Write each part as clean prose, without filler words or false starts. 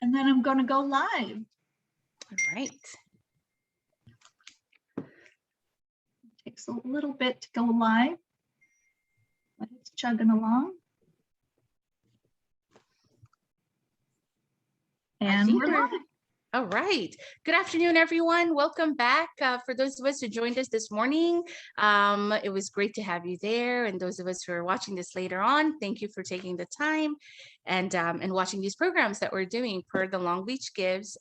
And then I'm going to go live. All right. Takes a little bit to go live, but it's chugging along. And we're live. All right. Good afternoon, everyone. Welcome back. For those of us who joined us this morning, it was great to have you there. And those of us who are watching this later on, thank you for taking the time and watching these programs that we're doing per the Long Beach Gives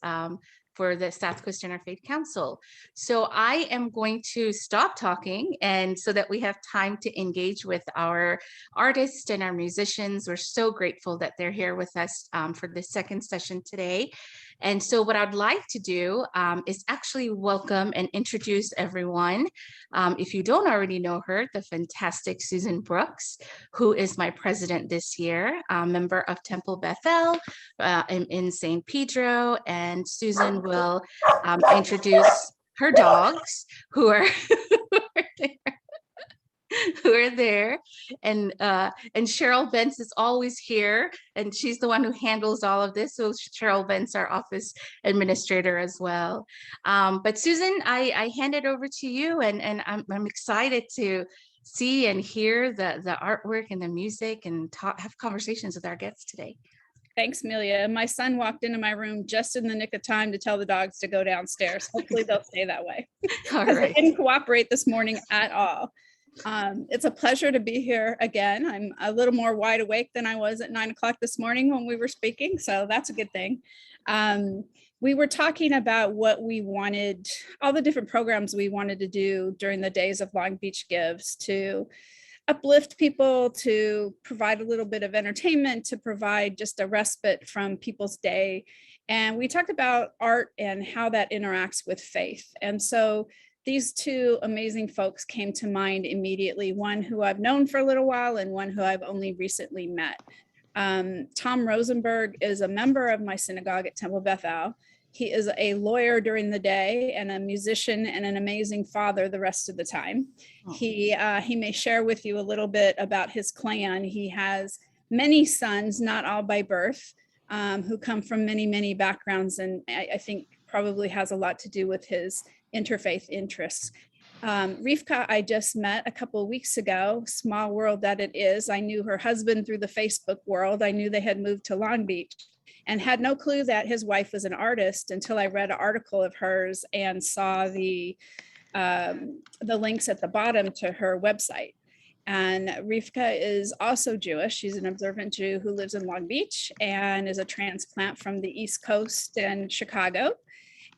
for the South Coast Interfaith Council. So I am going to stop talking, and so that we have time to engage with our artists and our musicians. We're so grateful that they're here with us for the second session today. And so what I'd like to do is actually welcome and introduce everyone. If you don't already know her, the fantastic Susan Brooks, who is my president this year, a member of Temple Bethel in San Pedro. And Susan will introduce her dogs who are who are there, and Cheryl Bentz is always here, and she's the one who handles all of this. So Cheryl Bentz, our office administrator as well. But Susan, I hand it over to you, and I'm excited to see and hear the artwork and the music and have conversations with our guests today. Thanks, Amelia. My son walked into my room just in the nick of time to tell the dogs to go downstairs. Hopefully they'll stay that way. All right. They didn't cooperate this morning at all. It's a pleasure to be here again. I'm a little more wide awake than I was at 9 o'clock this morning when we were speaking, so that's a good thing. We were talking about what we wanted, all the different programs we wanted to do during the days of Long Beach Gives to uplift people, to provide a little bit of entertainment, to provide just a respite from people's day. And we talked about art and how that interacts with faith. And so these two amazing folks came to mind immediately, one who I've known for a little while and one who I've only recently met. Tom Rosenberg is a member of my synagogue at Temple Bethel. He is a lawyer during the day and a musician and an amazing father the rest of the time. Oh. He may share with you a little bit about his clan. He has many sons, not all by birth, who come from many, many backgrounds, and I think probably has a lot to do with his interfaith interests. Rivka, I just met a couple of weeks ago, small world that it is. I knew her husband through the Facebook world. I knew they had moved to Long Beach and had no clue that his wife was an artist until I read an article of hers and saw the links at the bottom to her website. And Rivka is also Jewish. She's an observant Jew who lives in Long Beach and is a transplant from the East Coast and Chicago,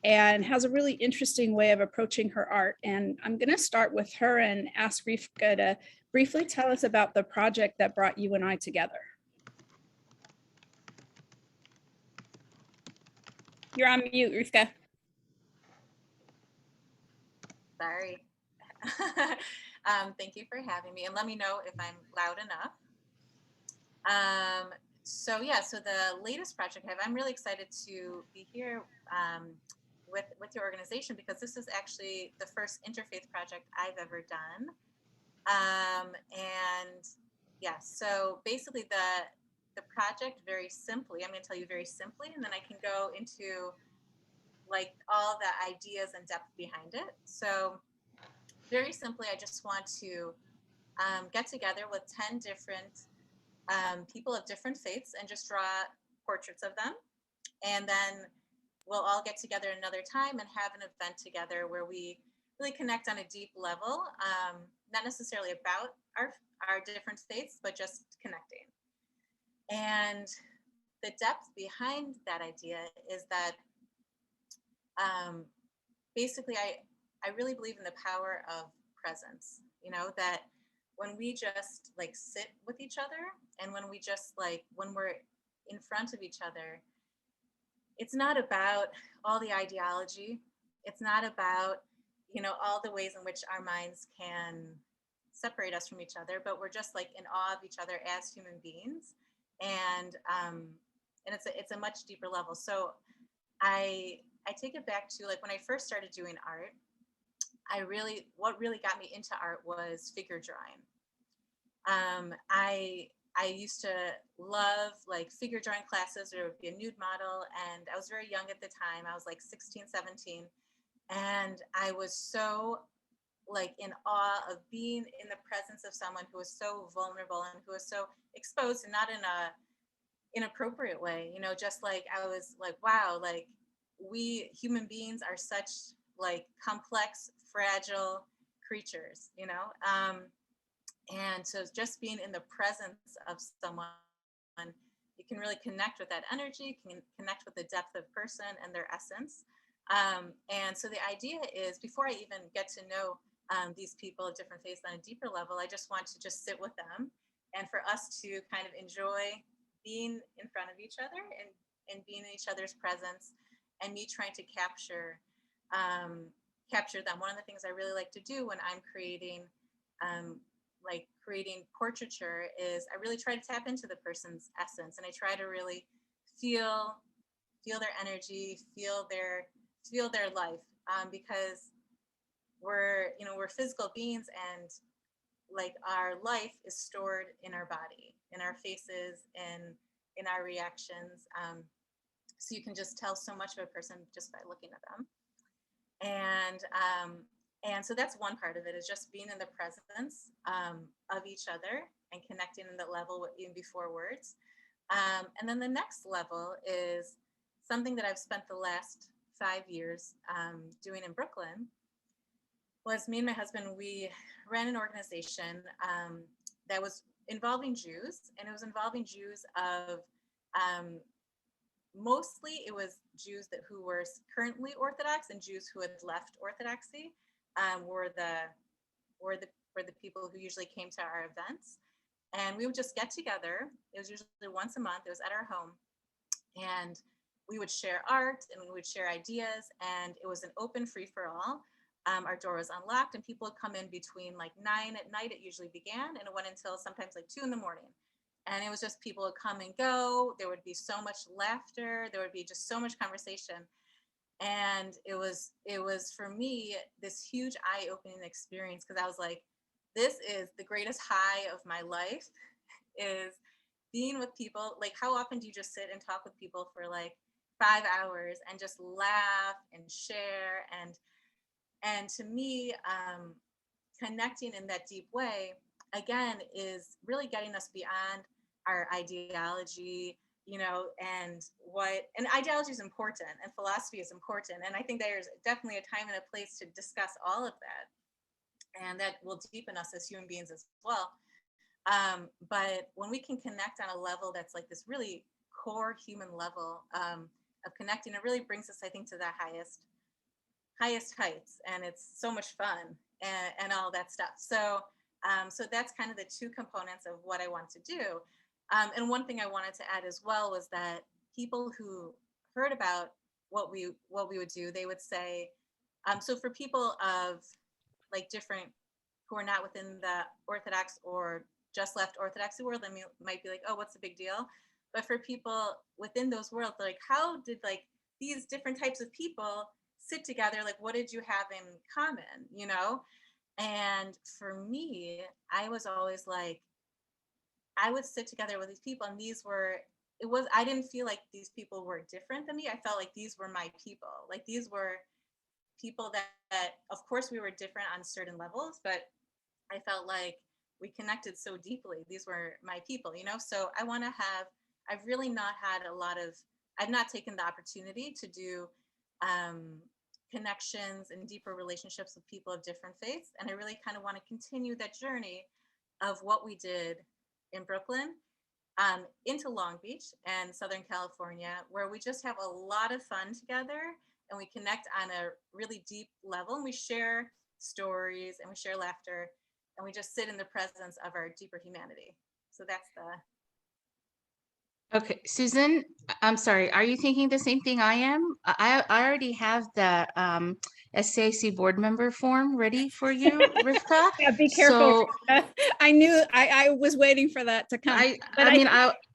and has a really interesting way of approaching her art. And I'm going to start with her and ask Rivka to briefly tell us about the project that brought you and I together. You're on mute, Rivka. Sorry. Thank you for having me, and let me know if I'm loud enough. So the latest project I'm really excited to be here with your organization, because this is actually the first interfaith project I've ever done. So basically the project, very simply, I'm going to tell you very simply, and then I can go into like all the ideas and depth behind it. So very simply, I just want to get together with 10 different people of different faiths and just draw portraits of them. And then we'll all get together another time and have an event together where we really connect on a deep level, not necessarily about our different faiths, but just connecting. And the depth behind that idea is that basically I really believe in the power of presence, that when we just like sit with each other, and when we just when we're in front of each other, it's not about all the ideology. It's not about, all the ways in which our minds can separate us from each other, but we're just like in awe of each other as human beings. And it's a much deeper level. So I take it back to like when I first started doing art, what really got me into art was figure drawing. I I used to love like figure drawing classes, or it would be a nude model. And I was very young at the time. I was like 16, 17. And I was so like in awe of being in the presence of someone who was so vulnerable and who was so exposed, and not in a inappropriate way, you know, just like I was like, wow, like we human beings are such like complex, fragile creatures, you know. And so just being in the presence of someone, you can really connect with that energy, can connect with the depth of person and their essence. And so the idea is, before I even get to know these people of different faiths on a deeper level, I just want to just sit with them, and for us to kind of enjoy being in front of each other, and being in each other's presence, and me trying to capture them. One of the things I really like to do when I'm creating portraiture is I really try to tap into the person's essence, and I try to really feel their energy, feel their life, because we're physical beings, and like our life is stored in our body, in our faces, and in our reactions. So you can just tell so much of a person just by looking at them. And so that's one part of it, is just being in the presence of each other and connecting in that level even before words. And then the next level is something that I've spent the last 5 years doing in Brooklyn. Was me and my husband, we ran an organization that was involving Jews, and it was involving Jews of mostly it was Jews who were currently Orthodox, and Jews who had left Orthodoxy were the people who usually came to our events. And we would just get together. It was usually once a month. It was at our home, and we would share art, and we would share ideas, and it was an open free for all. Our door was unlocked, and people would come in between like 9 at night. It usually began, and it went until sometimes like 2 in the morning. And it was just people would come and go. There would be so much laughter. There would be just so much conversation. And it was for me this huge eye-opening experience, because I was like, this is the greatest high of my life, is being with people. Like, how often do you just sit and talk with people for like 5 hours and just laugh and share? And to me, connecting in that deep way, again, is really getting us beyond our ideology, you know, and ideology is important, and philosophy is important. And I think there's definitely a time and a place to discuss all of that, and that will deepen us as human beings as well. But when we can connect on a level that's like this really core human level of connecting, it really brings us, I think, to the highest heights, and it's so much fun and all that stuff. So that's kind of the two components of what I want to do. And one thing I wanted to add as well was that people who heard about what we would do, they would say, so for people of like different, who are not within the Orthodox or just left Orthodoxy world, I mean, might be like, oh, what's the big deal? But for people within those worlds, like, how did like these different types of people sit together? Like, what did you have in common, you know? And for me, I was always like, I would sit together with these people, and I didn't feel like these people were different than me. I felt like these were my people. Like, these were people that of course we were different on certain levels, but I felt like we connected so deeply. These were my people, you know? So I've really not had I've not taken the opportunity to do connections and deeper relationships with people of different faiths. And I really kind of want to continue that journey of what we did in Brooklyn into Long Beach and Southern California, where we just have a lot of fun together, and we connect on a really deep level, and we share stories, and we share laughter, and we just sit in the presence of our deeper humanity. So that's Okay, Susan, I'm sorry. Are you thinking the same thing I am? I already have the SCIC board member form ready for you, Rivka. Yeah, be careful. So I knew I was waiting for that to come. I mean,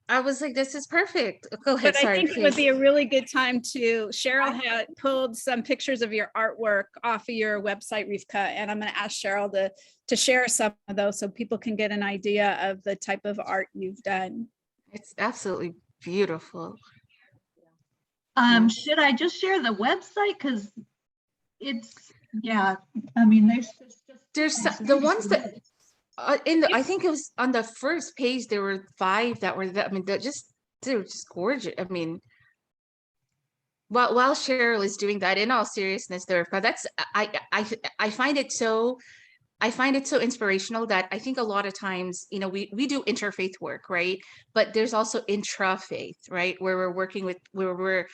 I was like, this is perfect. Go ahead. But I Sorry, think it would please. be a really good time to, Cheryl had pulled some pictures of your artwork off of your website, Rivka, and I'm going to ask Cheryl to share some of those so people can get an idea of the type of art you've done. It's absolutely beautiful. Should I just share the website? Because it's, yeah, I mean, There's the ones that I think it was on the first page, there were 5 that were that, I mean, they were just gorgeous. I mean, while Cheryl is doing that, in all seriousness, there, but that's I find it so inspirational that I think a lot of times, you know, we do interfaith work, right? But there's also intra-faith, right? Where we're working with, where we're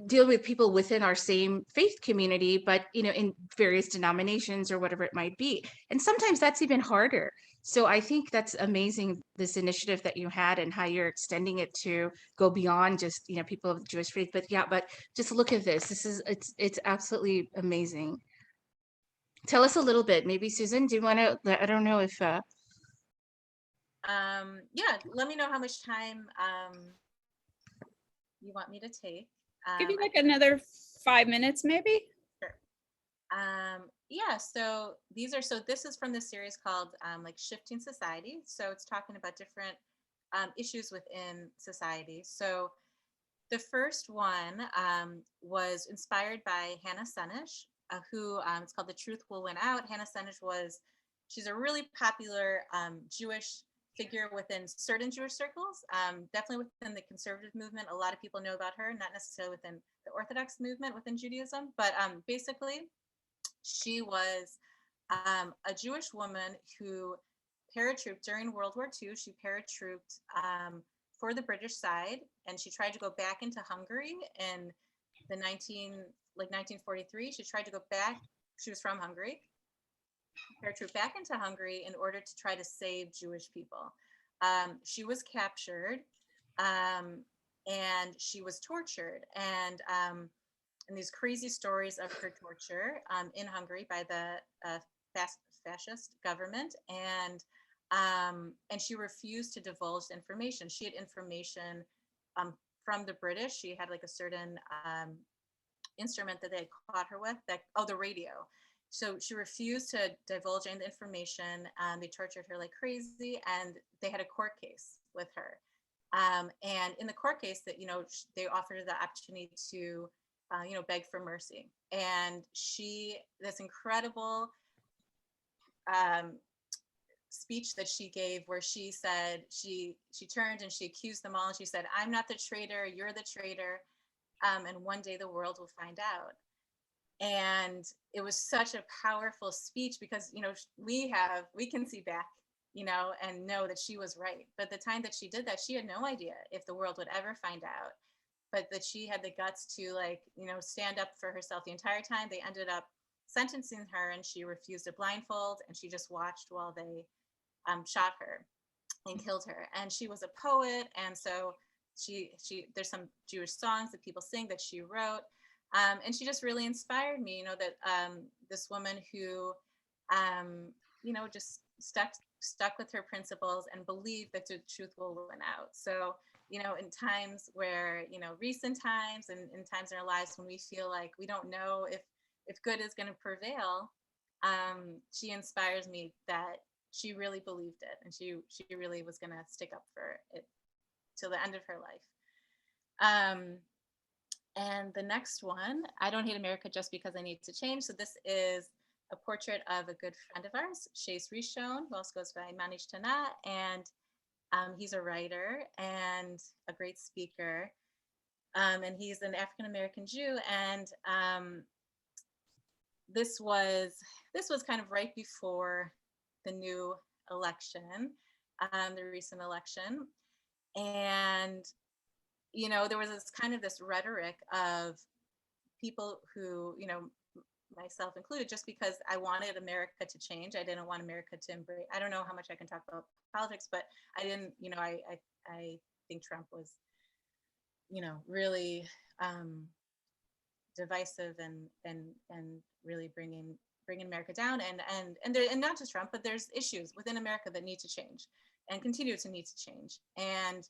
deal with people within our same faith community, but, you know, in various denominations or whatever it might be. And sometimes that's even harder. So I think that's amazing, this initiative that you had and how you're extending it to go beyond just, you know, people of Jewish faith. But yeah, but just look at this. This is, it's absolutely amazing. Tell us a little bit. Maybe Susan, do you want to, I don't know if Yeah, let me know how much time you want me to take. Give you like another 5 minutes, maybe. Sure. Yeah, so this is from the series called like Shifting Society. So it's talking about different issues within society. So the first one was inspired by Hannah Senish, who it's called The Truth Will Win Out. Hannah Senish she's a really popular Jewish figure within certain Jewish circles, definitely within the conservative movement. A lot of people know about her, not necessarily within the Orthodox movement within Judaism, but basically she was a Jewish woman who paratrooped during World War II. She paratrooped for the British side, and she tried to go back into Hungary in the 1943. She tried to go back. She was from Hungary. Paratrooped back into Hungary in order to try to save Jewish people. She was captured, and she was tortured. And these crazy stories of her torture in Hungary by the fascist government, and she refused to divulge information. She had information from the British. She had like a certain instrument that they had caught her with, the radio. So she refused to divulge any information. They tortured her like crazy, and they had a court case with her. And in the court case, that, you know, they offered her the opportunity to beg for mercy. And this incredible speech that she gave, where she said, she turned and she accused them all, and she said, "I'm not the traitor, you're the traitor, and one day the world will find out." And it was such a powerful speech, because, you know, we can see back, you know, and know that she was right. But the time that she did that, she had no idea if the world would ever find out, but that she had the guts to, like, you know, stand up for herself the entire time. They ended up sentencing her, and she refused a blindfold, and she just watched while they shot her and killed her. And she was a poet, and so she there's some Jewish songs that people sing that she wrote. And she just really inspired me, you know, that this woman who, you know, just stuck with her principles and believed that the truth will win out. So, you know, in times where, you know, recent times and in times in our lives when we feel like we don't know if good is going to prevail, she inspires me that she really believed it, and she really was going to stick up for it till the end of her life. And the next one, I Don't Hate America Just Because I Need to Change. So this is a portrait of a good friend of ours, Richonne, who also goes by Manish Tana, and he's a writer and a great speaker, and he's an African-American Jew. And this was kind of right before the new election, the recent election, and you know, there was this rhetoric of people who, you know, myself included, just because I wanted America to change. I didn't want America to embrace. I don't know how much I can talk about politics, but I didn't, you know, I think Trump was, you know, really divisive and really bringing America down, and not just Trump, but there's issues within America that need to change. and continue to need to change. And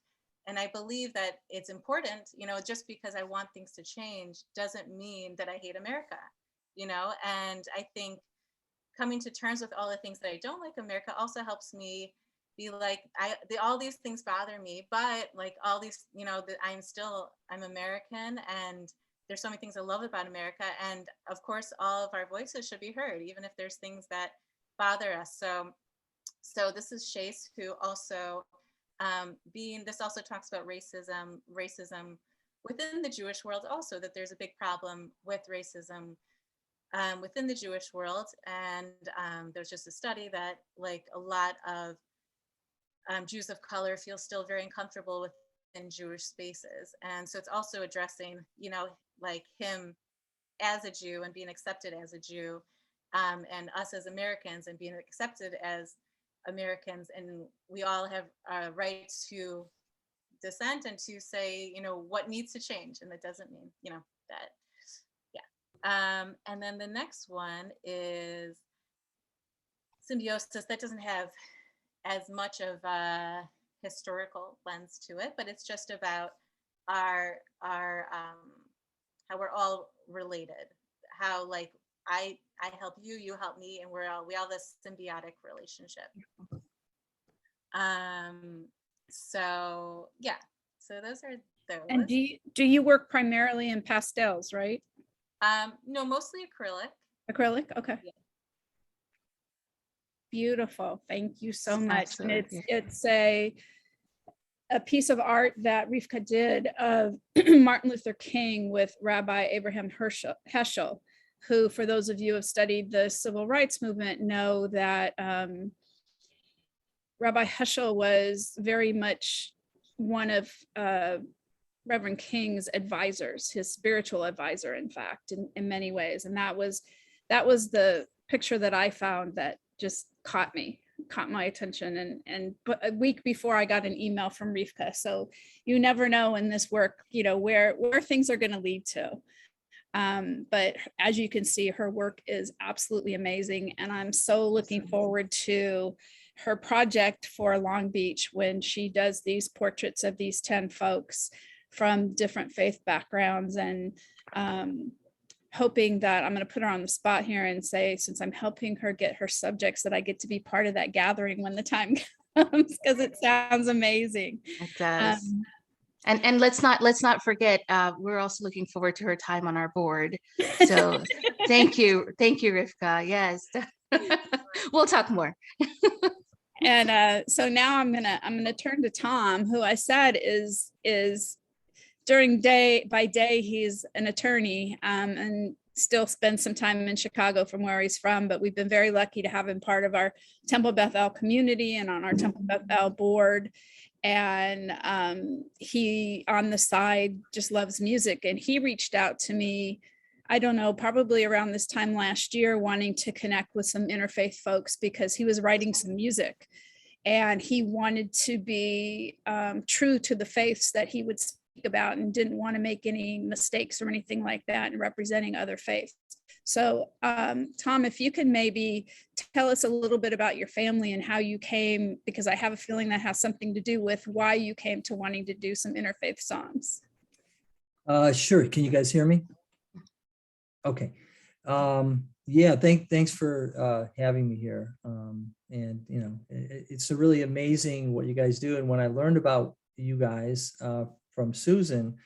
I believe that it's important, just because I want things to change doesn't mean that I hate America, and I think coming to terms with all the things that I don't like America also helps me be like, all these things bother me, but like all these, that I'm American, and there's so many things I love about America. And of course, all of our voices should be heard, even if there's things that bother us. So this is Chase, who also, this also talks about racism within the Jewish world also, that there's a big problem with racism within the Jewish world. And there's just a study that like a lot of Jews of color feel still very uncomfortable within Jewish spaces. And so it's also addressing, like him as a Jew and being accepted as a Jew, and us as Americans and being accepted as Americans. And we all have rights to dissent and to say, what needs to change. And that doesn't mean, that, yeah. And then the next one is symbiosis. That doesn't have as much of a historical lens to it, but it's just about our how we're all related, how like I help you, you help me, and we all this symbiotic relationship. So yeah, so those are those. And do you work primarily in pastels, right? No, mostly acrylic. Acrylic, okay. Yeah. Beautiful, thank you so much. And Absolutely. it's a piece of art that Rivka did of Martin Luther King with Rabbi Abraham Heschel, who, for those of you who have studied the civil rights movement, know that Rabbi Heschel was very much one of Reverend King's advisors, his spiritual advisor, in fact, in many ways. And that was the picture that I found that just caught my attention. And but a week before, I got an email from Rivka. So you never know in this work, where things are going to lead to. But as you can see, her work is absolutely amazing. And I'm so looking forward to her project for Long Beach when she does these portraits of these 10 folks from different faith backgrounds, and hoping that I'm going to put her on the spot here and say, since I'm helping her get her subjects, that I get to be part of that gathering when the time comes, because it sounds amazing. It does. And let's not forget, we're also looking forward to her time on our board. So thank you, Rivka. Yes, we'll talk more. And so now I'm gonna turn to Tom, who I said is during day by day he's an attorney, and still spends some time in Chicago from where he's from. But we've been very lucky to have him part of our Temple Beth El community and on our Temple Beth El board. And he, on the side, just loves music. And he reached out to me, I don't know, probably around this time last year, wanting to connect with some interfaith folks because he was writing some music. And he wanted to be true to the faiths that he would speak about, and didn't want to make any mistakes or anything like that in representing other faiths. So Tom, if you can maybe tell us a little bit about your family and how you came, because I have a feeling that has something to do with why you came to wanting to do some interfaith songs. Sure. Can you guys hear me? Okay. Yeah, thanks for having me here. And it's really amazing what you guys do. And when I learned about you guys from Susan,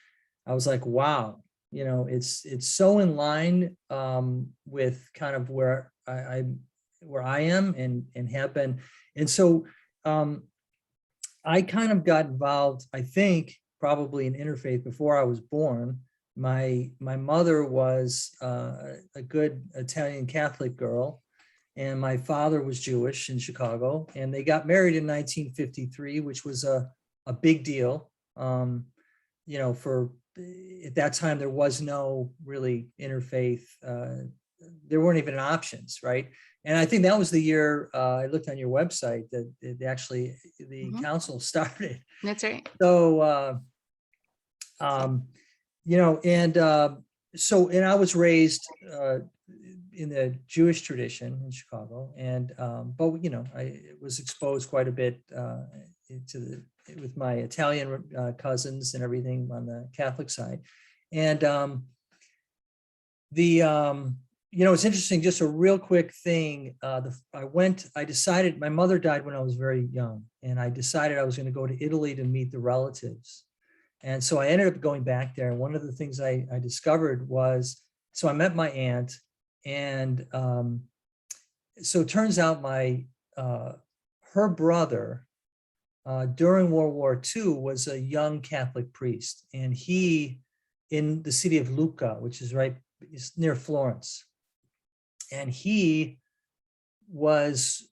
I was like, wow, it's so in line with kind of where I am and have been. And so I kind of got involved, I think, probably in interfaith before I was born. My mother was a good Italian Catholic girl, and my father was Jewish in Chicago, and they got married in 1953, which was a big deal. For at that time, there was no really interfaith. There weren't even options, right? And I think that was the year I looked on your website that it actually the council started. That's right. So, and I was raised in the Jewish tradition in Chicago, and but I was exposed quite a bit with my Italian cousins and everything on the Catholic side, and it's interesting. Just a real quick thing. I decided my mother died when I was very young, and I decided I was going to go to Italy to meet the relatives, and so I ended up going back there. And one of the things I discovered was, so I met my aunt. And so it turns out her brother during World War II was a young Catholic priest, and he in the city of Lucca, which is near Florence, and he was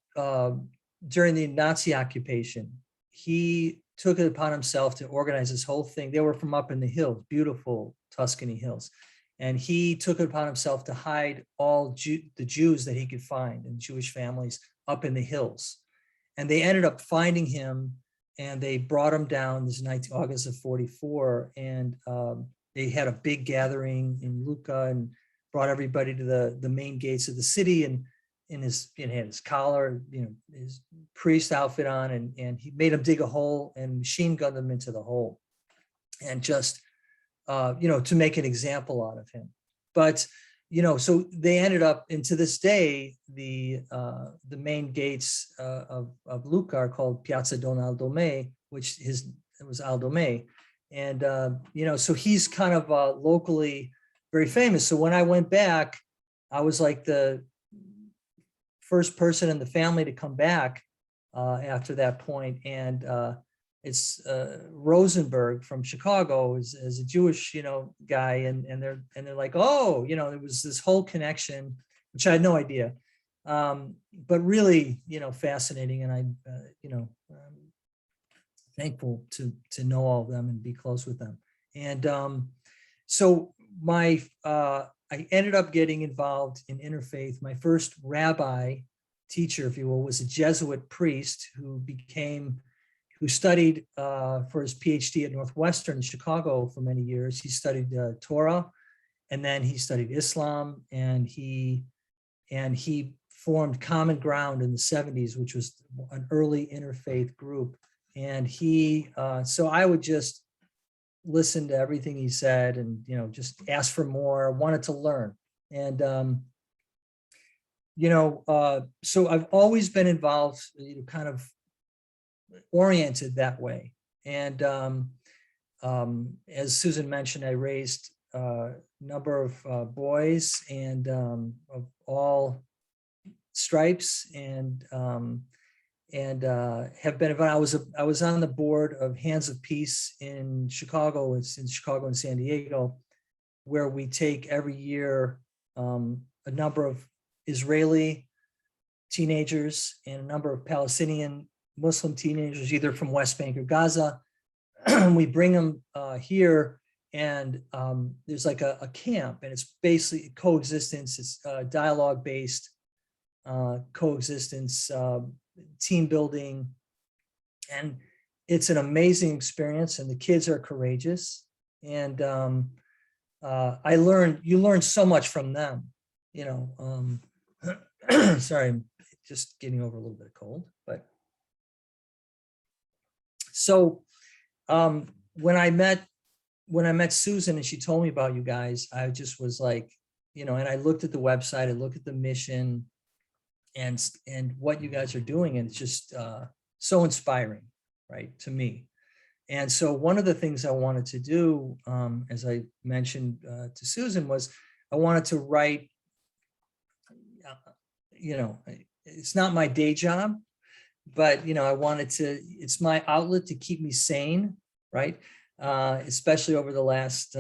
during the Nazi occupation. He took it upon himself to organize this whole thing. They were from up in the hills, beautiful Tuscany hills. And he took it upon himself to hide all the Jews that he could find and Jewish families up in the hills. And they ended up finding him, and they brought him down. This is August of 44. And they had a big gathering in Lucca and brought everybody to the main gates of the city. And he had his collar, his priest outfit on, and he made him dig a hole and machine gunned them into the hole. And just to make an example out of him. But, so they ended up, and to this day, the main gates of Lucca are called Piazza Don Aldomé, which it was Aldomé. And, so he's kind of locally very famous. So when I went back, I was like the first person in the family to come back after that point. And it's Rosenberg from Chicago as a Jewish, guy, and they're like, oh, there was this whole connection, which I had no idea, but really, fascinating, and I'm thankful to know all of them and be close with them. And so I ended up getting involved in interfaith. My first rabbi teacher, if you will, was a Jesuit priest who studied for his PhD at Northwestern in Chicago for many years. He studied Torah, and then he studied Islam, and he formed Common Ground in the 70s, which was an early interfaith group. And so I would just listen to everything he said, and just ask for more, wanted to learn. And so I've always been involved, kind of oriented that way. And as Susan mentioned, I raised a number of boys, and of all stripes, and have been involved. I was on the board of Hands of Peace in Chicago. It's in Chicago and San Diego, where we take every year a number of Israeli teenagers and a number of Palestinian Muslim teenagers, either from West Bank or Gaza. We bring them here, and there's like a camp, and it's basically coexistence. It's dialogue-based coexistence, team building, and it's an amazing experience. And the kids are courageous, and you learn so much from them. Sorry, I'm just getting over a little bit of cold, but. So when I met Susan and she told me about you guys, I just was like, and I looked at the website, I looked at the mission and what you guys are doing, and it's just so inspiring, right, to me. And so one of the things I wanted to do, as I mentioned to Susan, was I wanted to write, it's not my day job, but I wanted to, it's my outlet to keep me sane, right? Especially over the last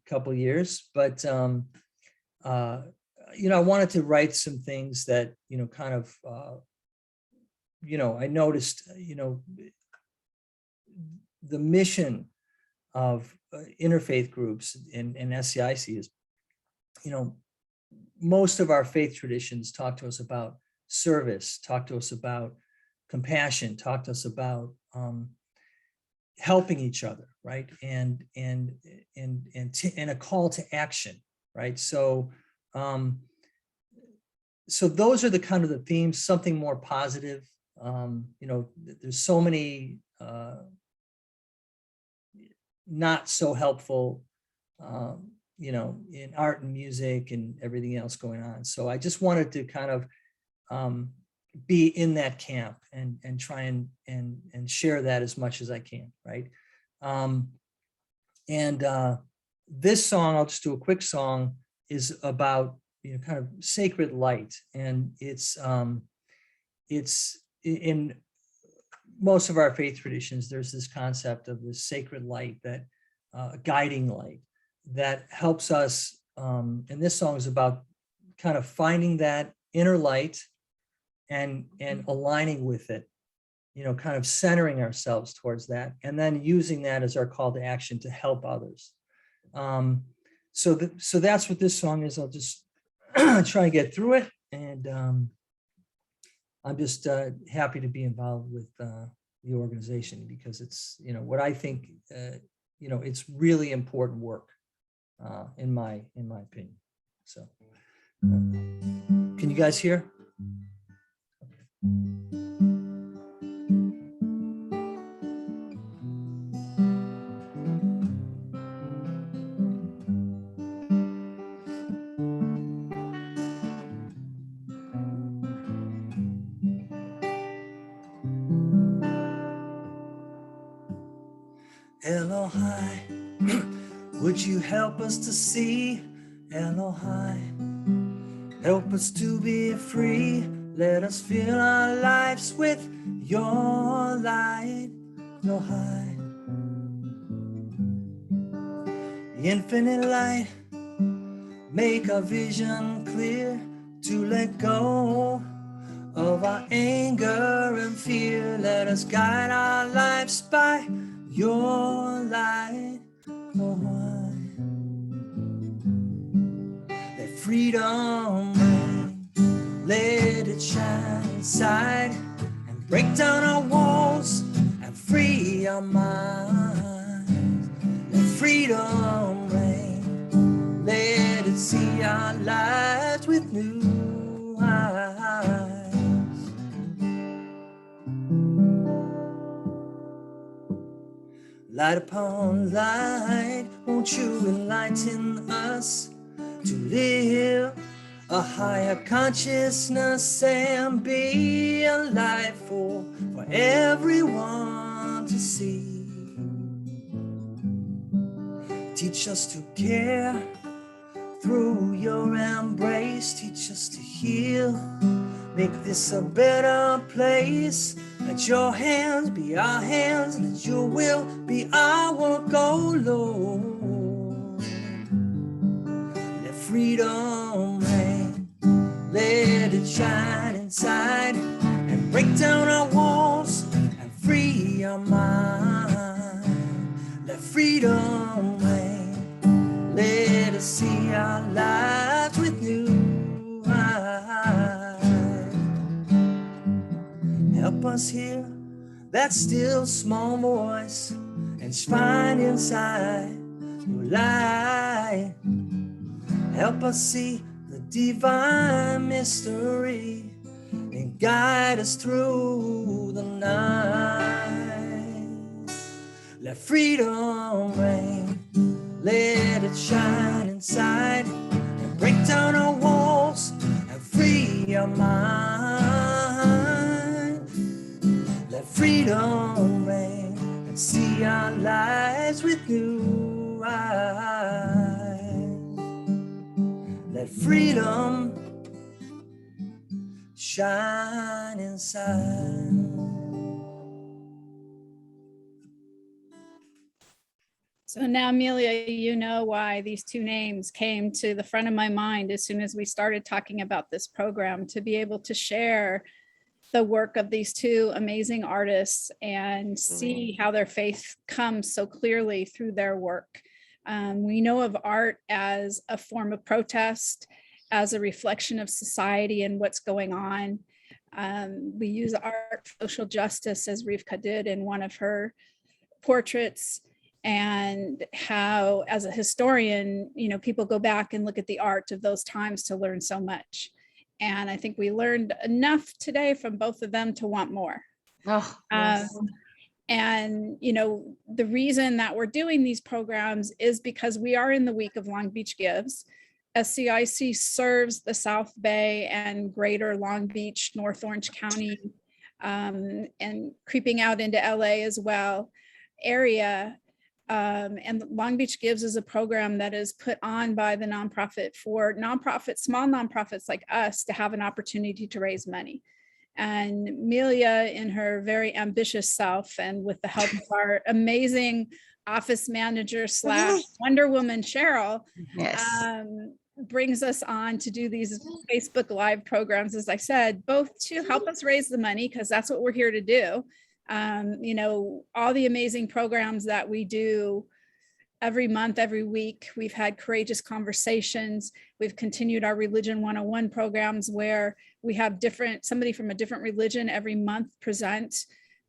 couple of years. But I wanted to write some things that kind of I noticed the mission of interfaith groups and SCIC is, most of our faith traditions talk to us about service, talk to us about compassion, talk to us about helping each other, right? And a call to action, right? So so those are the kind of the themes, something more positive. You know, there's so many not so helpful, you know, in art and music and everything else going on. So I just wanted to kind of be in that camp and try and share that as much as I can, right? This song, I'll just do a quick song, is about, you know, kind of sacred light, and it's in most of our faith traditions. There's this concept of this sacred light, that guiding light that helps us. And this song is about kind of finding that inner light and aligning with it, you know, kind of centering ourselves towards that, and then using that as our call to action to help others. So that's what this song is. I'll just try and get through it, and I'm just happy to be involved with the organization, because it's, you know, what I think, you know, it's really important work, in my opinion. So, can you guys hear? Elohai, would you help us to see? Elohai, help us to be free. Let us fill our lives with your light. Elohai, infinite light, make our vision clear, to let go of our anger and fear. Let us guide our lives by your light. Oh, let freedom reign, let it shine inside, and break down our walls and free our minds. Let freedom reign, let it see our lives with new eyes. Light upon light, won't you enlighten us to live a higher consciousness and be a light for everyone to see. Teach us to care through your embrace. Teach us to heal, make this a better place. Let your hands be our hands, let your will be our goal, Lord. Let freedom reign, let it shine inside, and break down our walls and free our mind. Let freedom reign, let us see our lives with new eyes. Help us hear that still small voice and find inside your light. Help us see the divine mystery and guide us through the night. Let freedom reign, let it shine inside, and break down our walls and free our mind. Let freedom reign and see our lives with new eyes. Let freedom shine inside. So now, Amelia, you know why these two names came to the front of my mind as soon as we started talking about this program, to be able to share the work of these two amazing artists and see how their faith comes so clearly through their work. We know of art as a form of protest, as a reflection of society and what's going on. We use art for social justice, as Rivka did in one of her portraits, and how, as a historian, you know, people go back and look at the art of those times to learn so much. And I think we learned enough today from both of them to want more. Oh, yes. And, you know, the reason that we're doing these programs is because we are in the week of Long Beach Gives. SCIC serves the South Bay and greater Long Beach, North Orange County, and creeping out into LA as well area. And Long Beach Gives is a program that is put on by the nonprofit for nonprofits, small nonprofits like us, to have an opportunity to raise money. And Amelia, in her very ambitious self, and with the help of our amazing office manager / Wonder Woman, Cheryl, Yes. brings us on to do these Facebook Live programs, as I said, both to help us raise the money, because that's what we're here to do. You know, all the amazing programs that we do every month, every week. We've had courageous conversations. We've continued our Religion 101 programs, where we have somebody from a different religion every month present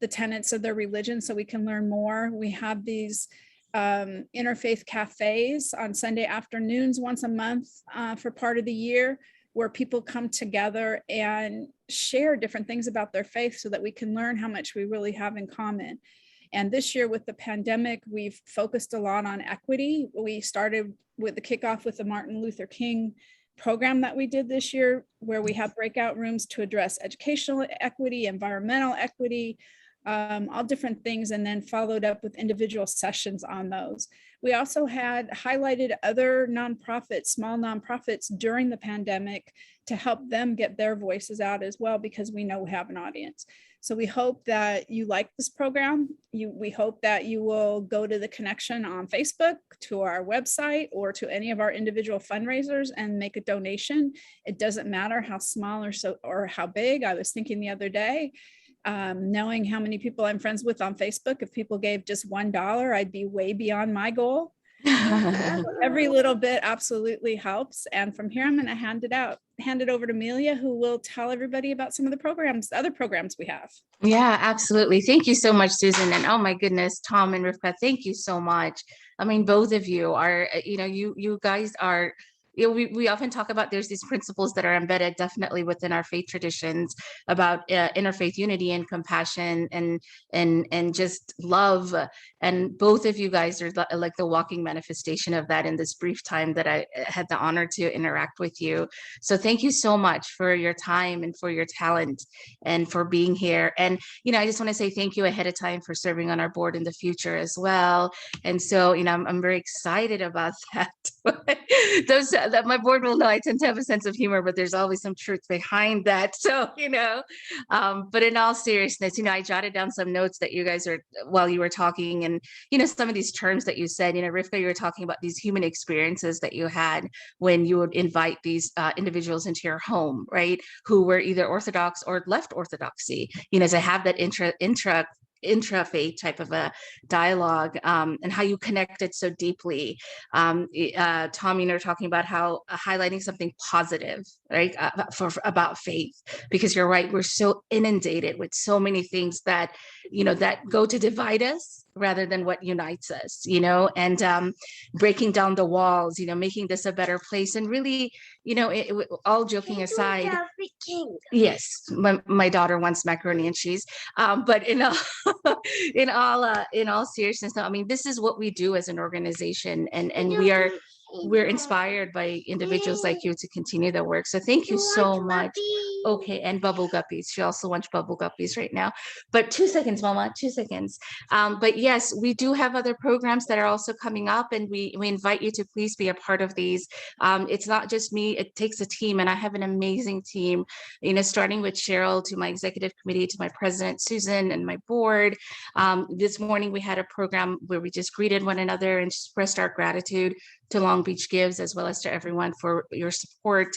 the tenets of their religion so we can learn more. We have these interfaith cafes on Sunday afternoons once a month for part of the year, where people come together and share different things about their faith so that we can learn how much we really have in common. And this year with the pandemic, we've focused a lot on equity. We started with the kickoff with the Martin Luther King program that we did this year, where we have breakout rooms to address educational equity, environmental equity, all different things, and then followed up with individual sessions on those. We also had highlighted other nonprofits, small nonprofits during the pandemic to help them get their voices out as well, because we know we have an audience. So we hope that you like this program. We hope that you will go to the connection on Facebook, to our website, or to any of our individual fundraisers and make a donation. It doesn't matter how small or how big. I was thinking the other day, knowing how many people I'm friends with on Facebook, if people gave just $1, I'd be way beyond my goal. Every little bit absolutely helps. And from here, I'm going to hand it over to Amelia, who will tell everybody about some of the other programs we have. Yeah, absolutely. Thank you so much, Susan. And oh my goodness, Tom and Rivka, thank you so much. I mean, both of you are, you guys are, we often talk about there's these principles that are embedded definitely within our faith traditions about interfaith unity and compassion and just love. And both of you guys are like the walking manifestation of that in this brief time that I had the honor to interact with you. So thank you so much for your time and for your talent and for being here. And, I just want to say thank you ahead of time for serving on our board in the future as well. And so, I'm very excited about that. That my board will know I tend to have a sense of humor, but there's always some truth behind that. So, but in all seriousness, I jotted down some notes that you guys while you were talking, and, some of these terms that you said, Rivka, you were talking about these human experiences that you had when you would invite these individuals into your home, right? Who were either Orthodox or left Orthodoxy, to have that intra-faith type of a dialogue, and how you connected so deeply. Tom, talking about how highlighting something positive, right, about faith, because you're right, we're so inundated with so many things that, that go to divide us rather than what unites us, and breaking down the walls, making this a better place. And really, all joking aside, yes, my daughter wants macaroni and cheese, but in all seriousness, I mean, this is what we do as an organization, and we're inspired by individuals like you to continue the work. So thank you so much. Okay, and bubble guppies. She also wants bubble guppies right now. But 2 seconds, Mama, 2 seconds. But yes, we do have other programs that are also coming up, and we invite you to please be a part of these. It's not just me, it takes a team, and I have an amazing team, starting with Cheryl, to my executive committee, to my president, Susan, and my board. This morning we had a program where we just greeted one another and expressed our gratitude to Long Beach Gives, as well as to everyone for your support.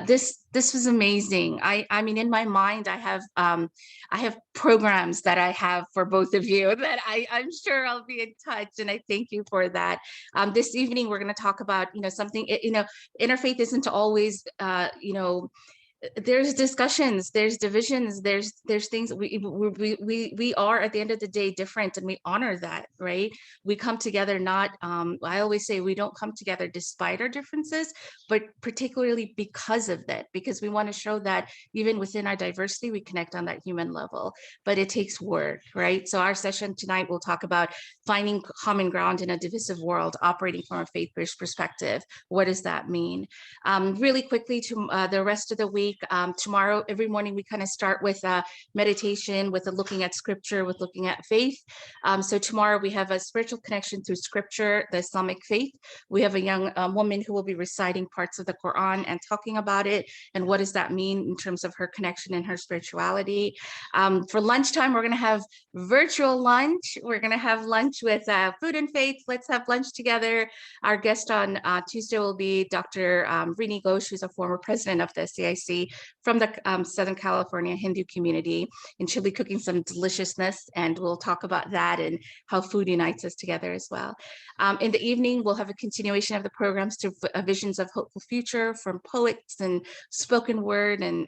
This was amazing. I mean, in my mind, I have programs that I have for both of you that I'm sure I'll be in touch, and I thank you for that. This evening, we're going to talk about, something, interfaith isn't always, there's discussions, there's divisions, there's things we are at the end of the day different, and we honor that, right? We come together not, I always say we don't come together despite our differences, but particularly because of that, because we want to show that even within our diversity, we connect on that human level, but it takes work, right? So our session tonight will talk about finding common ground in a divisive world, operating from a faith-based perspective. What does that mean? Really quickly, to the rest of the week, tomorrow, every morning, we kind of start with meditation, with a looking at scripture, with looking at faith. So tomorrow we have a spiritual connection through scripture, the Islamic faith. We have a young woman who will be reciting parts of the Quran and talking about it, and what does that mean in terms of her connection and her spirituality. For lunchtime, we're going to have virtual lunch. We're going to have lunch with Food and Faith. Let's have lunch together. Our guest on Tuesday will be Dr. Rini Ghosh, who's a former president of the CIC from the Southern California Hindu community, and she'll be cooking some deliciousness, and we'll talk about that and how food unites us together as well. In the evening, we'll have a continuation of the programs to visions of hopeful future from poets and spoken word, and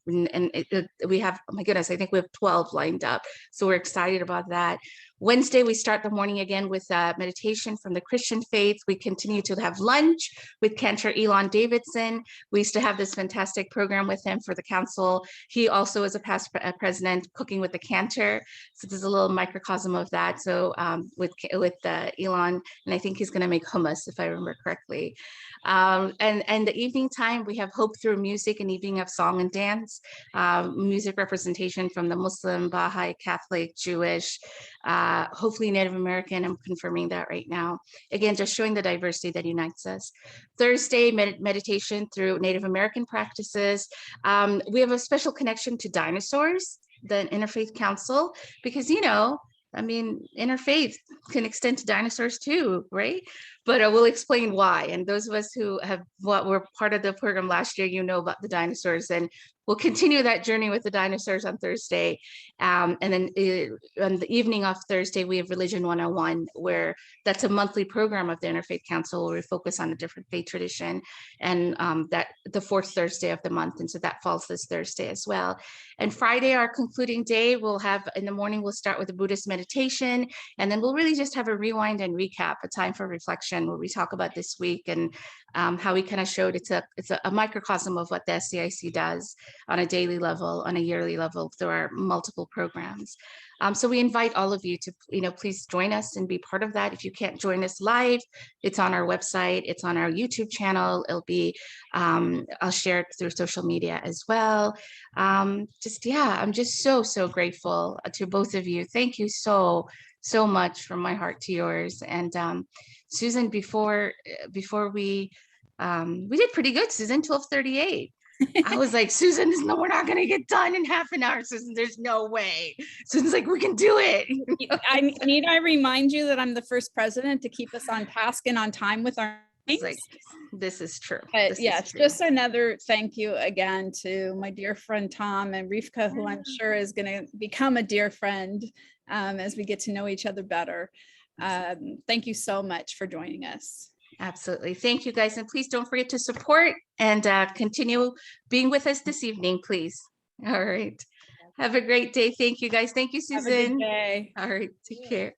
we have, oh my goodness, I think we have 12 lined up, so we're excited about that. Wednesday, we start the morning again with meditation from the Christian faith. We continue to have lunch with Cantor Elon Davidson. We used to have this fantastic program with him for the council. He also is a past president, Cooking with the Cantor. So there's a little microcosm of that. So with Elon, and I think he's going to make hummus, if I remember correctly. And the evening time, we have Hope Through Music, an evening of song and dance, music representation from the Muslim, Baha'i, Catholic, Jewish, hopefully Native American. I'm confirming that right now. Again, just showing the diversity that unites us. Thursday, meditation through Native American practices. We have a special connection to dinosaurs, the Interfaith Council, because, you know, I mean, interfaith can extend to dinosaurs too, right? But I will explain why. And those of us who were part of the program last year, you know about the dinosaurs, and we'll continue that journey with the dinosaurs on Thursday. And then on the evening of Thursday, we have Religion 101, where that's a monthly program of the Interfaith Council where we focus on a different faith tradition, and that the fourth Thursday of the month. And so that falls this Thursday as well. And Friday, our concluding day, we'll have, in the morning, we'll start with a Buddhist meditation, and then we'll really just have a rewind and recap, a time for reflection, where we talk about this week and how we kind of showed it's a microcosm of what the SCIC does on a daily level, on a yearly level, through our multiple programs. So we invite all of you to, please join us and be part of that. If you can't join us live, it's on our website, it's on our YouTube channel. It'll be, I'll share it through social media as well. I'm just so grateful to both of you. Thank you so much, from my heart to yours. And Susan, before we did pretty good, Susan, 12:38. I was like, Susan, no, we're not going to get done in half an hour. Susan, there's no way. Susan's like, we can do it. I remind you that I'm the first president to keep us on task and on time with our meetings. Like, this is true. But yes, just another thank you again to my dear friend Tom and Rivka, who I'm sure is going to become a dear friend as we get to know each other better. Thank you so much for joining us. Absolutely. Thank you, guys. And please don't forget to support and continue being with us this evening, please. All right. Have a great day. Thank you, guys. Thank you, Susan. Have a good day. All right. Take care.